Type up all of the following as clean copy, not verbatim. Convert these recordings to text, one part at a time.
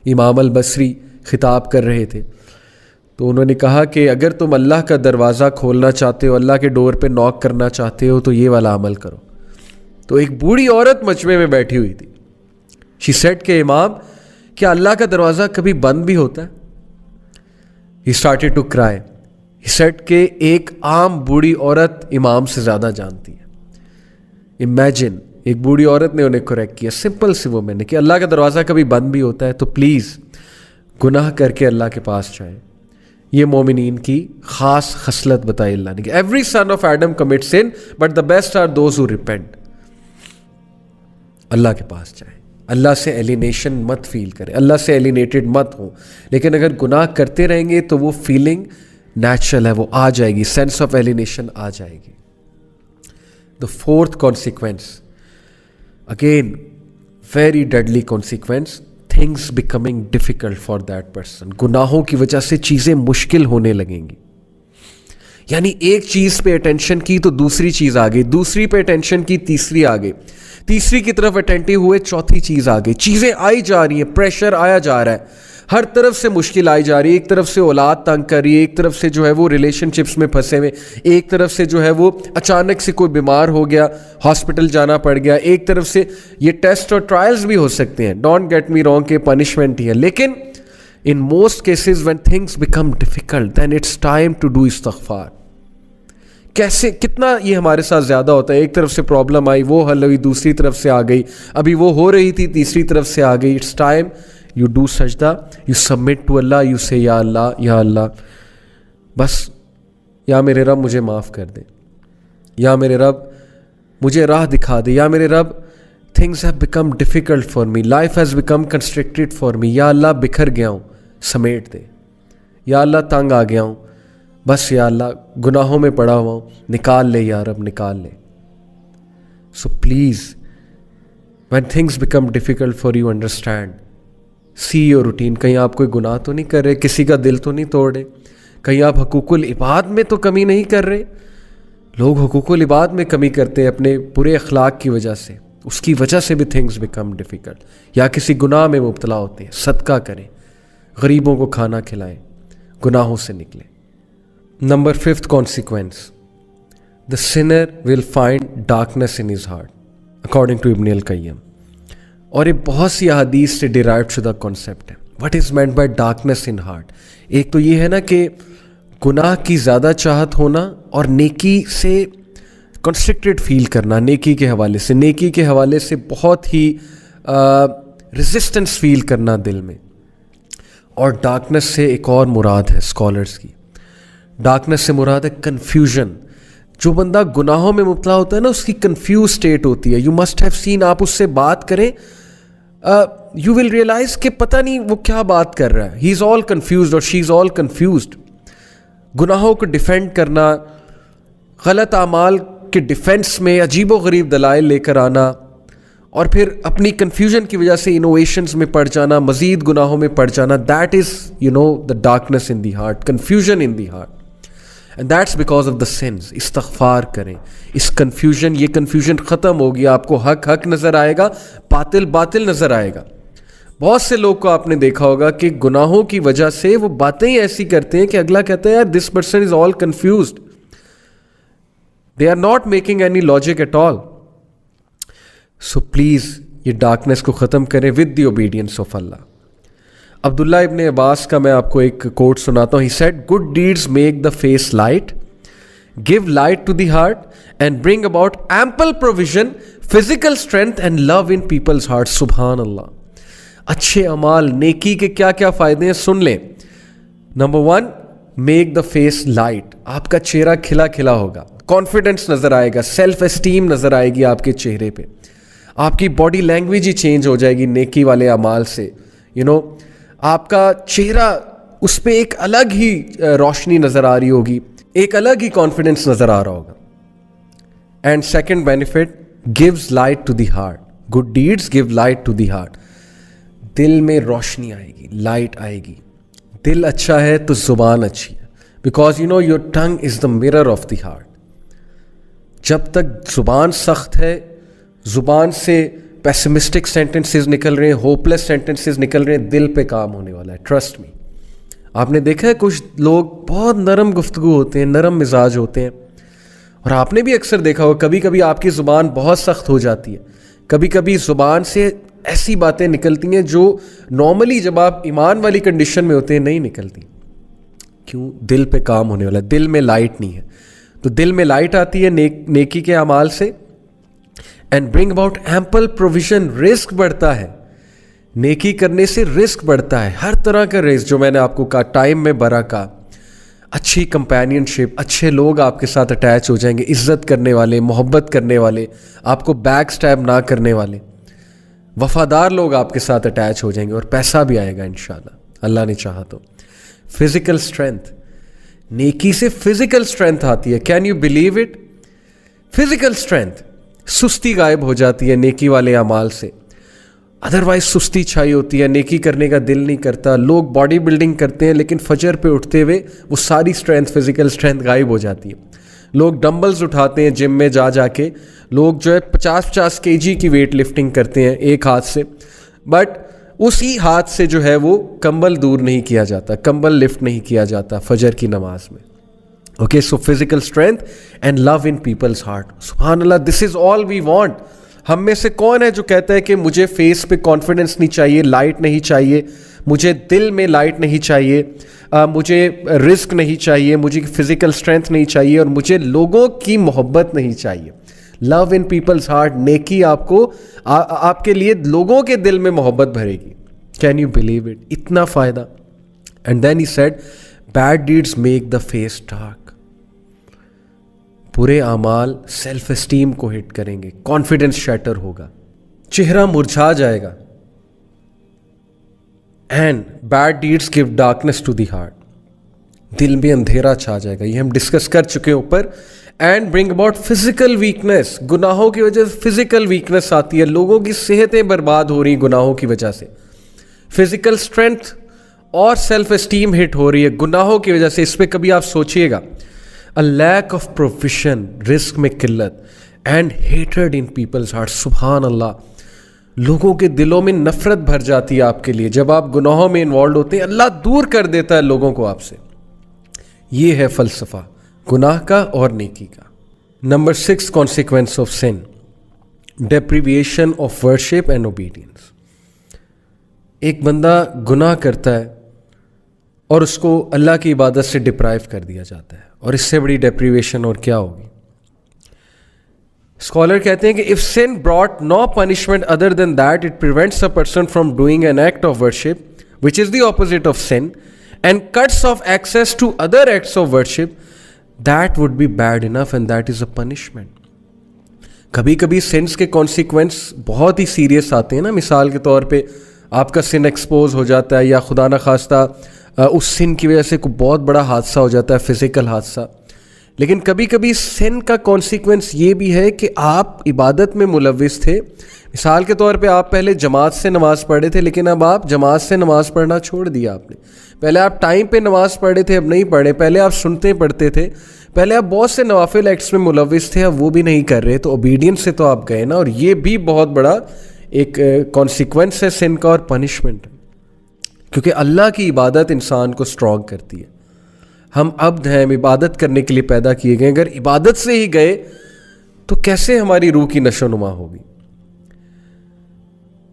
امام البصری خطاب کر رہے تھے، تو انہوں نے کہا کہ اگر تم اللہ کا دروازہ کھولنا چاہتے ہو، اللہ کے ڈور پہ نوک کرنا چاہتے ہو، تو یہ والا عمل کرو۔ تو ایک بوڑھی عورت مجمع میں بیٹھی ہوئی تھی. شی سیڈ کہ امام، کیا اللہ کا دروازہ کبھی بند بھی ہوتا ہے؟ He started to cry. He said کہ ایک عام بوڑھی عورت امام سے زیادہ جانتی ہے. امیجن، ایک بوڑھی عورت نے انہیں کریکٹ کیا، سمپل سی وہ میں نے کہ اللہ کا دروازہ کبھی بند بھی ہوتا ہے، تو پلیز گناہ کر کے اللہ کے پاس جائیں. یہ مومنین کی خاص خصلت بتائی اللہ نے کہ every son of Adam commit sin but the best are those who repent. اللہ کے پاس جائیں، اللہ سے ایلینیشن مت فیل کریں، اللہ سے ایلینیٹڈ مت ہوں. لیکن اگر گناہ کرتے رہیں گے تو وہ فیلنگ نیچرل ہے، وہ آ جائے گی، سینس آف ایلینیشن آ جائے گی. The fourth consequence, again very deadly consequence, things becoming difficult for that person. گناہوں کی وجہ سے چیزیں مشکل ہونے لگیں گی. یعنی ایک چیز پہ اٹینشن کی تو دوسری چیز آ گئی، دوسری پہ اٹینشن کی تیسری آ گئی، تیسری کی طرف اٹینٹیو ہوئے چوتھی چیز آ گئی. چیزیں آئی جا رہی ہیں، پریشر آیا جا رہا ہے، ہر طرف سے مشکل آئی جا رہی ہے. ایک طرف سے اولاد تنگ کر رہی ہے، ایک طرف سے جو ہے وہ ریلیشن شپس میں پھنسے ہوئے، ایک طرف سے جو ہے وہ اچانک سے کوئی بیمار ہو گیا، ہاسپٹل جانا پڑ گیا، ایک طرف سے یہ ٹیسٹ اور ٹرائلز بھی ہو سکتے ہیں، ڈونٹ گیٹ می رانگ کہ پنشمنٹ ہی ہے. لیکن in most cases when things become difficult then it's time to do استغفار. کیسے کتنا یہ ہمارے ساتھ زیادہ ہوتا ہے، ایک طرف سے پرابلم آئی وہ حل ہوئی، دوسری طرف سے آ گئی، ابھی وہ ہو رہی تھی تیسری طرف سے آ گئی. اٹس ٹائم یو ڈو سجدہ، you submit to Allah, you say یا اللہ، یا اللہ بس یا میرے رب مجھے معاف کر دے، یا میرے رب مجھے راہ دکھا دے، یا میرے رب things have become difficult for me, life has become constructed for me, یا اللہ بکھر گیا ہوں سمیٹ دے، یا اللہ تنگ آ گیا ہوں، بس یا اللہ گناہوں میں پڑا ہوا ہوں، نکال لے یا رب نکال لے. So please when things become difficult for you understand, see your routine. کہیں آپ کوئی گناہ تو نہیں کر رہے، کسی کا دل تو نہیں توڑ رہے، کہیں آپ حقوق العباد میں تو کمی نہیں کر رہے. لوگ حقوق العباد میں کمی کرتے ہیں اپنے برے اخلاق کی وجہ سے، اس کی وجہ سے بھی تھنگس بیکم ڈیفیکلٹ. یا کسی گناہ میں مبتلا ہوتے ہیں، صدقہ کریں، غریبوں کو کھانا کھلائیں، گناہوں سے نکلیں. Number 5th consequence, the sinner will find darkness in his heart, according to Ibn al-Qayyim. اور یہ بہت سی احادیث سے ڈیرائیو شدہ کانسیپٹ ہے. What is meant by darkness in heart؟ ایک تو یہ ہے نا کہ گناہ کی زیادہ چاہت ہونا اور نیکی سے کنسٹرکٹڈ فیل کرنا، نیکی کے حوالے سے، نیکی کے حوالے سے بہت ہی ریزسٹنس فیل کرنا دل میں. اور ڈارکنس سے ایک اور مراد ہے اسکالرس کی، ڈارکنس سے مراد ہے کنفیوژن. جو بندہ گناہوں میں مبتلا ہوتا ہے نا، اس کی کنفیوز اسٹیٹ ہوتی ہے. یو مسٹ ہیو سین، آپ اس سے بات کریں یو ول ریئلائز کہ پتہ نہیں وہ کیا بات کر رہا ہے. ہی از آل کنفیوزڈ اور شی از آل کنفیوزڈ. گناہوں کو ڈیفینڈ کرنا، غلط اعمال کے ڈیفینس میں عجیب و غریب دلائل لے کر آنا، اور پھر اپنی کنفیوژن کی وجہ سے انوویشنز میں پڑ جانا، مزید گناہوں میں پڑ جانا. That is the darkness in the heart, confusion in the heart. And that's because of the since. استغفار کریں. اس کنفیوژن، یہ کنفیوژن ختم ہوگی، آپ کو حق حق نظر آئے گا، باطل باطل نظر آئے گا. بہت سے لوگ کو آپ نے دیکھا ہوگا کہ گناہوں کی وجہ سے وہ باتیں ایسی کرتے ہیں کہ اگلا کہتا ہے یار this person is all confused, they are not making any logic at all. So please یہ ڈارکنس کو ختم کریں with the obedience of Allah. Abdullah ibn Abbas کا میں آپ کو ایک کوٹ سناتا ہوں. He said good deeds make the face light, give light to the heart and bring about ample provision, physical strength and love in people's heart. سبحان اللہ. اچھے اعمال، نیکی کے کیا کیا فائدے ہیں سن لیں. Number 1، make the face light. آپ کا چہرہ کھلا کھلا ہوگا، کانفیڈنس نظر آئے گا، سیلف اسٹیم نظر آئے گی آپ کے چہرے پہ. آپ کی باڈی لینگویج ہی چینج ہو جائے گی نیکی والے اعمال سے. آپ کا چہرہ، اس پہ ایک الگ ہی روشنی نظر آ رہی ہوگی، ایک الگ ہی کانفیڈنس نظر آ رہا ہوگا. And second benefit, gives light to the heart. Good deeds give light to the heart. دل میں روشنی آئے گی، لائٹ آئے گی. دل اچھا ہے تو زبان اچھی ہے، because your tongue is the mirror of the heart. جب تک زبان سخت ہے، زبان سے پیسمسٹک سینٹنسز نکل رہے ہیں, ہوپلیس سینٹنسز نکل رہے ہیں, دل پہ کام ہونے والا ہے, ٹرسٹ می. آپ نے دیکھا ہے کچھ لوگ بہت نرم گفتگو ہوتے ہیں, نرم مزاج ہوتے ہیں, اور آپ نے بھی اکثر دیکھا ہوگا کبھی کبھی آپ کی زبان بہت سخت ہو جاتی ہے, کبھی کبھی زبان سے ایسی باتیں نکلتی ہیں جو نارملی جب آپ ایمان والی کنڈیشن میں ہوتے ہیں نہیں نکلتی. کیوں؟ دل پہ کام ہونے والا ہے, دل میں لائٹ نہیں ہے. تو دل میں لائٹ آتی ہے نیکی کے اعمال سے, and bring about ample provision. رسک بڑھتا ہے, نیکی کرنے سے رسک بڑھتا ہے, ہر طرح کا رسک جو میں نے آپ کو کہا, ٹائم میں برکت, اچھی کمپینین شپ, اچھے لوگ آپ کے ساتھ اٹیچ ہو جائیں گے, عزت کرنے والے, محبت کرنے والے, آپ کو بیک سٹیپ نہ کرنے والے, وفادار لوگ آپ کے ساتھ اٹیچ ہو جائیں گے, اور پیسہ بھی آئے گا انشاءاللہ, اللہ نے چاہا تو. فزیکل اسٹرینتھ, نیکی سے فزیکل اسٹرینتھ آتی ہے. Can you believe it? Physical strength, سستی غائب ہو جاتی ہے نیکی والے اعمال سے. ادروائز سستی چھائی ہوتی ہے, نیکی کرنے کا دل نہیں کرتا. لوگ باڈی بلڈنگ کرتے ہیں لیکن فجر پہ اٹھتے ہوئے وہ ساری اسٹرینتھ, فزیکل اسٹرینتھ غائب ہو جاتی ہے. لوگ ڈمبلز اٹھاتے ہیں جم میں جا کے, لوگ جو ہے 50 kg کی ویٹ لفٹنگ کرتے ہیں ایک ہاتھ سے, بٹ اسی ہاتھ سے جو ہے وہ کمبل دور نہیں کیا جاتا, کمبل لفٹ نہیں کیا جاتا فجر کی نماز میں. Okay, so physical strength and love in people's heart. سبحان اللہ, دس از آل وی وانٹ. ہم میں سے کون ہے جو کہتا ہے کہ مجھے فیس پہ کانفیڈنس نہیں چاہیے, لائٹ نہیں چاہیے, مجھے دل میں لائٹ نہیں چاہیے, مجھے رزق نہیں چاہیے, مجھے فزیکل اسٹرینتھ نہیں چاہیے, اور مجھے لوگوں کی محبت نہیں چاہیے. لو ان پیپلز ہارٹ, نیکی آپ کو آپ کے لیے لوگوں کے دل میں محبت بھرے گی. Can you believe it? اتنا فائدہ. And then he said bad deeds make the face dark. برے اعمال سیلف اسٹیم کو ہٹ کریں گے, کانفیڈنس شیٹر ہوگا, چہرہ مرجھا جائے گا. And bad deeds give darkness to the heart, دل میں اندھیرا چھا جائے گا. یہ ہم ڈسکس کر چکے ہیں اوپر. And bring about physical weakness, گناہوں کی وجہ سے فزیکل ویکنیس آتی ہے, لوگوں کی صحتیں برباد ہو رہی ہیں گناہوں کی وجہ سے. فزیکل اسٹرینتھ اور سیلف اسٹیم ہٹ ہو رہی ہے گناہوں کی وجہ سے. اس پہ کبھی آپ سوچئے گا. A lack of provision, رزق میں قلت, and hatred in people's hearts. سبحان اللہ, لوگوں کے دلوں میں نفرت بھر جاتی ہے آپ کے لیے جب آپ گناہوں میں انوالوڈ ہوتے ہیں. اللہ دور کر دیتا ہے لوگوں کو آپ سے. یہ ہے فلسفہ گناہ کا اور نیکی کا. Number 6, consequence of sin, deprivation of worship and obedience. ایک بندہ گناہ کرتا ہے اور اس کو اللہ کی عبادت سے ڈپرائیو کر دیا جاتا ہے, اور اس سے بڑی ڈیپریویشن اور کیا ہوگی. اسکالر کہتے ہیں کہ if sin brought no punishment other than that, it prevents a person from doing an act of worship which is the opposite of sin and cuts off access to other acts of worship, that would be bad enough and that is a punishment. کبھی کبھی since کے consequence بہت ہی serious آتے ہیں نا. مثال کے طور پہ آپ کا سن ایکسپوز ہو جاتا ہے, یا خدا نخواستہ اس سن کی وجہ سے کوئی بہت بڑا حادثہ ہو جاتا ہے, فزیکل حادثہ. لیکن کبھی کبھی سن کا کانسیکوینس یہ بھی ہے کہ آپ عبادت میں ملوث تھے. مثال کے طور پہ آپ پہلے جماعت سے نماز پڑھے تھے, لیکن اب آپ جماعت سے نماز پڑھنا چھوڑ دیا آپ نے. پہلے آپ ٹائم پہ نماز پڑھے تھے, اب نہیں پڑھے. پہلے آپ سنتے پڑھتے تھے, پہلے آپ بہت سے نوافل ایکٹس میں ملوث تھے, اب وہ بھی نہیں کر رہے, تو اوبیڈینس سے تو آپ گئے نا. اور یہ بھی بہت بڑا ایک کانسیکوینس ہے سن کا اور پنشمنٹ, کیونکہ اللہ کی عبادت انسان کو اسٹرانگ کرتی ہے. ہم عبد ہیں, ہم عبادت کرنے کے لیے پیدا کیے گئے. اگر عبادت سے ہی گئے تو کیسے ہماری روح کی نشو نما ہوگی.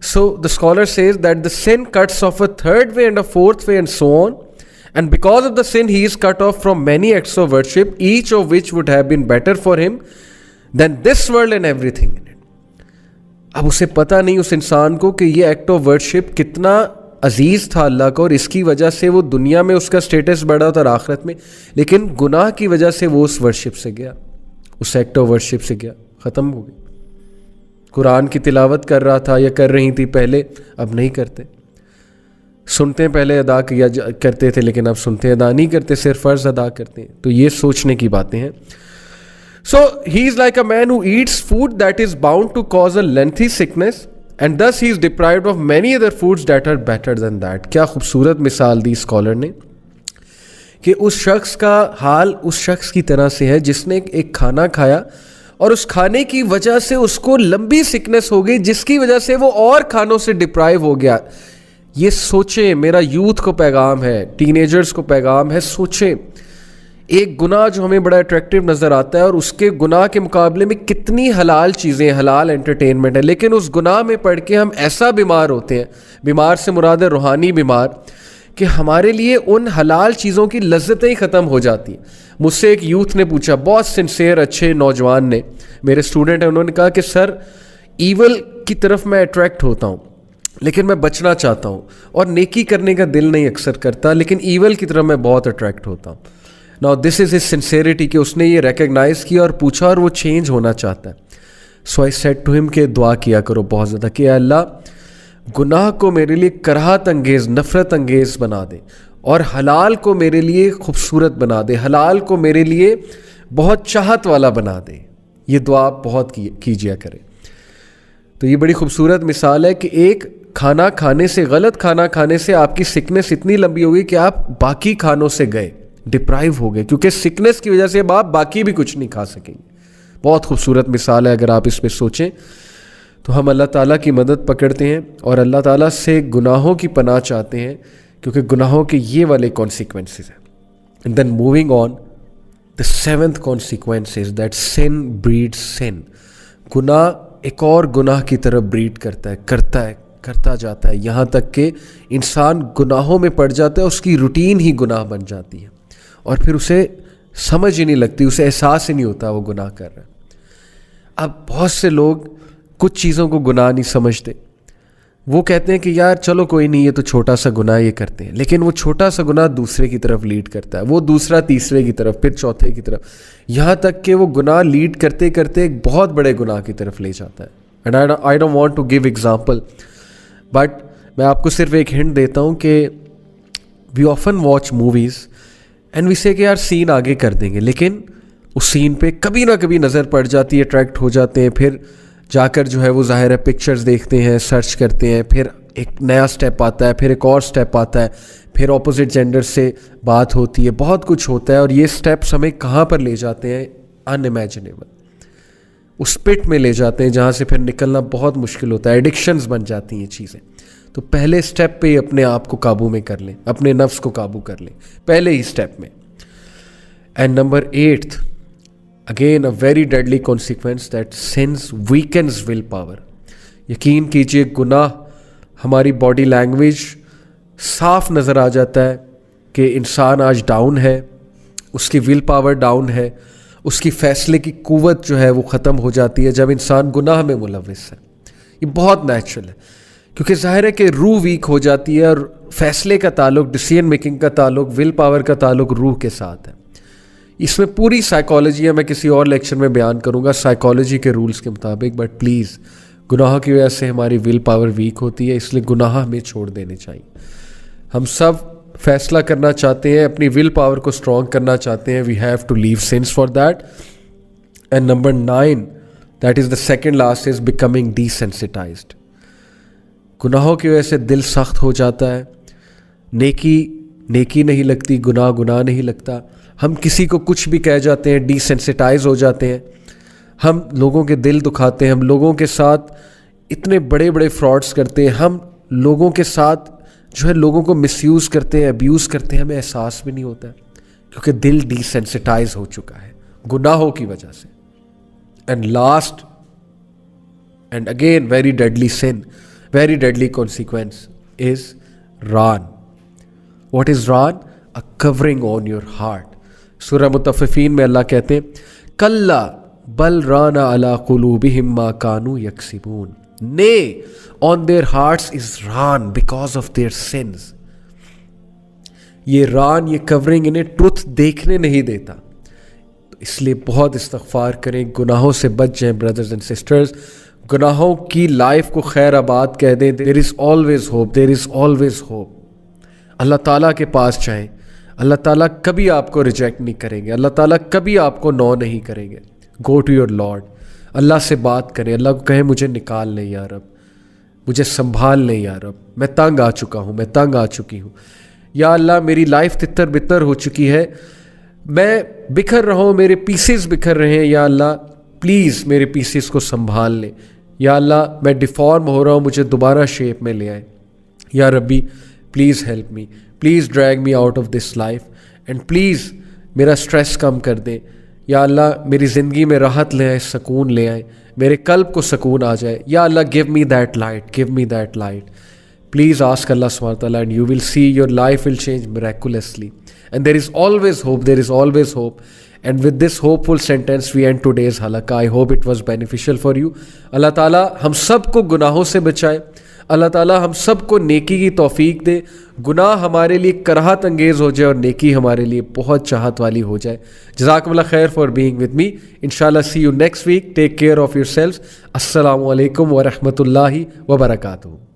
So the scholar says that the sin cuts off a third way and a fourth way and so on, and because of the sin he is cut off from many acts of worship, each of which would have been better for him than this world and everything in it. اب اسے پتہ نہیں اس انسان کو کہ یہ act of worship کتنا عزیز تھا اللہ کو, اور اس کی وجہ سے وہ دنیا میں اس کا سٹیٹس بڑھا تھا اور آخرت میں, لیکن گناہ کی وجہ سے وہ اس ورشپ سے گیا, اس ایکٹ آف ورشپ سے گیا, ختم ہو گئی. قرآن کی تلاوت کر رہا تھا یا کر رہی تھی پہلے, اب نہیں کرتے. سنتے پہلے ادا کیا کرتے تھے, لیکن اب سنتے ادا نہیں کرتے, صرف فرض ادا کرتے ہیں. تو یہ سوچنے کی باتیں ہیں. So he is like a man who eats food that is bound to cause a lengthy sickness and thus he is deprived of many other foods that are better than that. کیا خوبصورت مثال دی scholar نے کہ اس شخص کا حال اس شخص کی طرح سے ہے جس نے ایک کھانا کھایا اور اس کھانے کی وجہ سے اس کو لمبی سکنس ہو گئی جس کی وجہ سے وہ اور کھانوں سے ڈپرائیو ہو گیا. یہ سوچیں, میرا یوتھ کو پیغام ہے, ٹین ایجرز کو پیغام ہے, سوچیں ایک گناہ جو ہمیں بڑا اٹریکٹیو نظر آتا ہے اور اس کے گناہ کے مقابلے میں کتنی حلال چیزیں, حلال انٹرٹینمنٹ ہے, لیکن اس گناہ میں پڑھ کے ہم ایسا بیمار ہوتے ہیں, بیمار سے مراد ہے روحانی بیمار, کہ ہمارے لیے ان حلال چیزوں کی لذتیں ہی ختم ہو جاتی ہیں. مجھ سے ایک یوتھ نے پوچھا, بہت سنسیئر اچھے نوجوان نے, میرے اسٹوڈنٹ ہیں, انہوں نے کہا کہ سر ایول کی طرف میں اٹریکٹ ہوتا ہوں لیکن میں بچنا چاہتا ہوں, اور نیکی کرنے کا دل نہیں اکثر کرتا, لیکن ایول کی طرف میں بہت اٹریکٹ ہوتا ہوں. Now this is his sincerity کہ اس نے یہ ریکگنائز کیا اور پوچھا اور وہ چینج ہونا چاہتا ہے. So I said to him کہ دعا کیا کرو بہت زیادہ کہ اللہ گناہ کو میرے لیے کراہت انگیز, نفرت انگیز بنا دے, اور حلال کو میرے لیے خوبصورت بنا دے, حلال کو میرے لیے بہت چاہت والا بنا دے. یہ دعا بہت کیجیا کرے. تو یہ بڑی خوبصورت مثال ہے کہ ایک کھانا کھانے سے, غلط کھانا کھانے سے آپ کی سکنس اتنی لمبی ہو گئی کہ آپ باقی کھانوں سے گئے, ڈپرائیو ہو گئے, کیونکہ سکنس کی وجہ سے اب آپ باقی بھی کچھ نہیں کھا سکیں گے. بہت خوبصورت مثال ہے. اگر آپ اس پہ سوچیں تو ہم اللہ تعالیٰ کی مدد پکڑتے ہیں اور اللہ تعالیٰ سے گناہوں کی پناہ چاہتے ہیں, کیونکہ گناہوں کے یہ والے کانسیکوینسز ہیں. And then moving on, the seventh consequence is that sin breed sin. گناہ ایک اور گناہ کی طرف بریڈ کرتا جاتا ہے, یہاں تک کہ انسان گناہوں میں پڑ جاتا ہے, اس کی روٹین ہی گناہ بن جاتی ہے, اور پھر اسے سمجھ ہی نہیں لگتی, اسے احساس ہی نہیں ہوتا وہ گناہ کر رہا ہے. اب بہت سے لوگ کچھ چیزوں کو گناہ نہیں سمجھتے, وہ کہتے ہیں کہ یار چلو کوئی نہیں, یہ تو چھوٹا سا گناہ یہ کرتے ہیں, لیکن وہ چھوٹا سا گناہ دوسرے کی طرف لیڈ کرتا ہے, وہ دوسرا تیسرے کی طرف, پھر چوتھے کی طرف, یہاں تک کہ وہ گناہ لیڈ کرتے کرتے ایک بہت بڑے گناہ کی طرف لے جاتا ہے. And I don't want to give example, but میں آپ کو صرف ایک ہنٹ دیتا ہوں کہ we often watch movies and we say کہ یار سین آگے کر دیں گے, لیکن اس سین پہ کبھی نہ کبھی نظر پڑ جاتی ہے, اٹریکٹ ہو جاتے ہیں, پھر جا کر جو ہے وہ ظاہر ہے پکچرز دیکھتے ہیں, سرچ کرتے ہیں, پھر ایک نیا سٹیپ آتا ہے, پھر ایک اور سٹیپ آتا ہے, پھر اپوزٹ جینڈر سے بات ہوتی ہے, بہت کچھ ہوتا ہے, اور یہ سٹیپس ہمیں کہاں پر لے جاتے ہیں, ان امیجنیبل, اس پٹ میں لے جاتے ہیں جہاں سے پھر نکلنا بہت مشکل ہوتا ہے, ایڈکشنز بن جاتی ہیں چیزیں. تو پہلے سٹیپ پہ ہی اپنے آپ کو قابو میں کر لیں, اپنے نفس کو قابو کر لیں پہلے ہی سٹیپ میں. And number 8th, again a very deadly consequence, that sins weakens will power. یقین کیجئے گناہ ہماری باڈی لینگویج صاف نظر آ جاتا ہے کہ انسان آج ڈاؤن ہے, اس کی ول پاور ڈاؤن ہے, اس کی فیصلے کی قوت جو ہے وہ ختم ہو جاتی ہے جب انسان گناہ میں ملوث ہے. یہ بہت نیچرل ہے, کیونکہ ظاہر ہے کہ روح ویک ہو جاتی ہے, اور فیصلے کا تعلق, ڈیسیژن میکنگ کا تعلق, ول پاور کا تعلق روح کے ساتھ ہے. اس میں پوری سائیکالوجی ہے, میں کسی اور لیکچر میں بیان کروں گا سائیکالوجی کے رولز کے مطابق, بٹ پلیز گناہوں کی وجہ سے ہماری ول پاور ویک ہوتی ہے, اس لیے گناہ ہمیں چھوڑ دینے چاہیے. ہم سب فیصلہ کرنا چاہتے ہیں, اپنی ول پاور کو اسٹرانگ کرنا چاہتے ہیں, we have to leave sins for that. And number 9, that is the second last, is becoming desensitized. گناہوں کی وجہ سے دل سخت ہو جاتا ہے, نیکی نہیں لگتی, گناہ نہیں لگتا, ہم کسی کو کچھ بھی کہہ جاتے ہیں, ڈی سینسٹائز ہو جاتے ہیں, ہم لوگوں کے دل دکھاتے ہیں, ہم لوگوں کے ساتھ اتنے بڑے بڑے فراڈس کرتے ہیں, ہم لوگوں کے ساتھ جو ہے لوگوں کو مس یوز کرتے ہیں, ابیوز کرتے ہیں, ہمیں احساس بھی نہیں ہوتا ہے, کیونکہ دل ڈی سینسٹائز ہو چکا ہے گناہوں کی وجہ سے. And last and again very deadly sin, very deadly consequence is ران. واٹ از ران؟ A covering on your heart. سورہ مطففین میں اللہ کہتے ہیں کلا بل ران علی قلوبہم ما کانوا یکسبون. Nay, on their hearts is raan because of their sins. یہ ران, یہ کورنگ انہیں ٹروتھ دیکھنے نہیں دیتا. اس لیے بہت استغفار کریں, گناہوں سے بچ جائیں بردرز اینڈ سسٹرز, گناہوں کی لائف کو خیر آباد کہہ دیں. There is always hope, there is always hope. اللہ تعالیٰ کے پاس جائیں, اللہ تعالیٰ کبھی آپ کو ریجیکٹ نہیں کریں گے, اللہ تعالیٰ کبھی آپ کو نو نہیں کریں گے. گو ٹو یور لارڈ, اللہ سے بات کریں, اللہ کو کہیں مجھے نکال لیں یا رب, مجھے سنبھال لیں یا رب, میں تنگ آ چکا ہوں, میں تنگ آ چکی ہوں, یا اللہ میری لائف تتر بتر ہو چکی ہے, میں بکھر رہا ہوں, میرے پیسز بکھر رہے ہیں, یا اللہ پلیز میرے پیسز کو سنبھال لیں. یا اللہ میں ڈیفارم ہو رہا ہوں, مجھے دوبارہ شیپ میں لے آئیں. یا ربی please help me, please drag me out of this life, and please میرا اسٹریس کم کر دیں. یا اللہ میری زندگی میں راحت لے آئیں, سکون لے آئیں, میرے قلب کو سکون آ جائے. یا اللہ give me that light, give me that light. Please ask Allah subhanahu wa ta'ala and you will see your life will change miraculously. And there is always hope, there is always hope. And with this hopeful sentence we end today's halaqah. I hope it was beneficial for you. Allah Ta'ala ہم سب کو گناہوں سے بچائے. اللہ تعالیٰ ہم سب کو نیکی کی توفیق دے. گناہ ہمارے لیے کراہت انگیز ہو جائے اور نیکی ہمارے لیے بہت چاہت والی ہو جائے. جزاکم اللہ خیر فار بینگ ود می. انشاءاللہ see you next week. Take care of yourself. السلام علیکم ورحمۃ اللہ وبرکاتہ.